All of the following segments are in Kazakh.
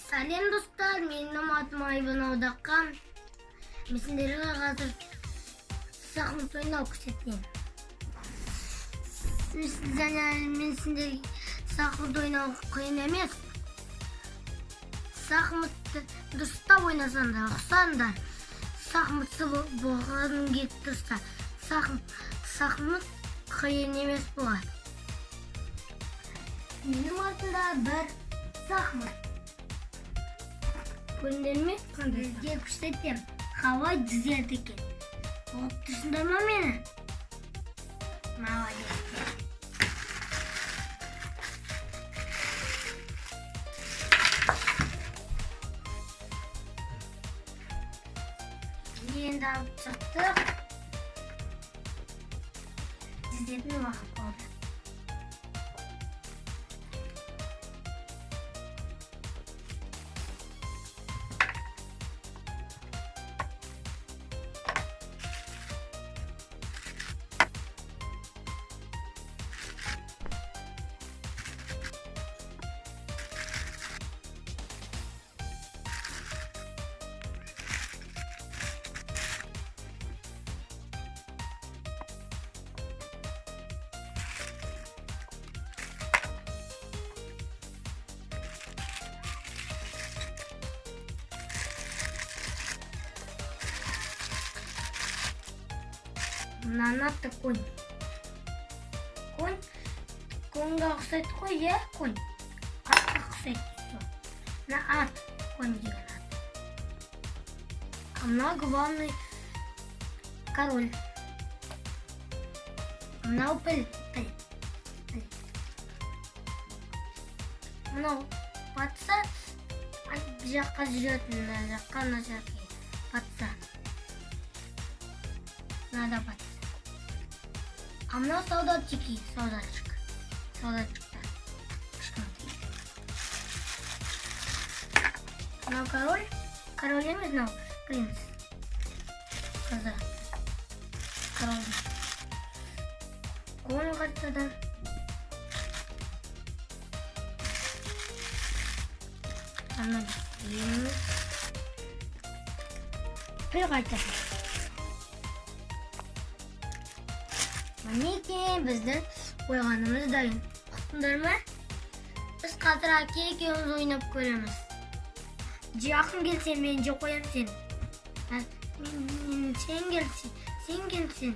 Сәлем достар, менің атым Айбын Аудаққан. Мен сендерге қазір шахмат ойнау көрсетейін. Мен сендерге шахмат ойнау қиын емес. Шахматты дұрыстап ойнасаңдар, ұқсаңдар. Шахматсы болғанын кетіп тұрса, шахмат қиын емес болады. Менің артымда бір шахмат. Көрдіңдер ме? Сіздерге көрсетем. Қалай түзеді екен. Болып тұрсыңдар ма мені? Молодец. Енді алып шықтық. Түзетін уақыт болды. Нанатты конь. Коньға ұқсайды қой, е, конь. Атқа ұқсайды. Мына ат, конь деген ат. А мына главный король. Мынау піл. Мынау патса, бір жаққа жүретін, мына жаққа, мына жаққа патса. Надо патса. А мынау солдатчики, солдатчиктар. Мынау король емес, мынау принц. Қызы. Король. Конь қайтадан. Ана дейміз. Піл қайтадан. Мінекей біздің ойғанымыз дайын. Ұқтыңдар ма? Біз қазір әке екеуміз ойнап көреміз. Жақын келсен, мен же қоям сен. Сен келсен.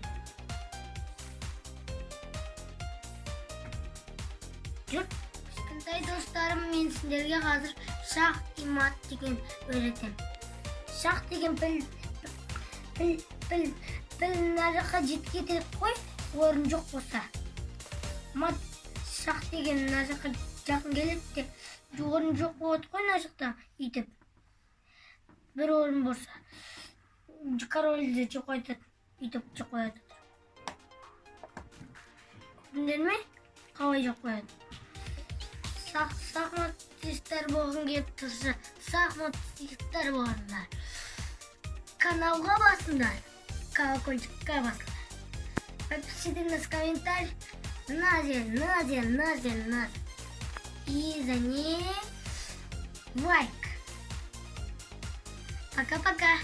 Жүр. Кішкентай достарым, мен сендерге қазір шах и мат деген өйретем. Шах деген піл мына жаққа жетіп кетеді қой. Орын жоқ болса. Мат шах деген мына жаққа жақын келеді де, орын жоқ болады қой мына жақта үйтіп. Бір орын болса. Корольді жоқайтады, үйтіп жоқаяды. Көрдіңдер ме? Қалай жоқаяды. Шахматистер болғың келіп тұрса, шахматистер болғандар. Каналға басыңдар. Колокольчикқа басыңдар. Подпишитесь на комментарий. Назер. И за ней лайк. Пока-пока.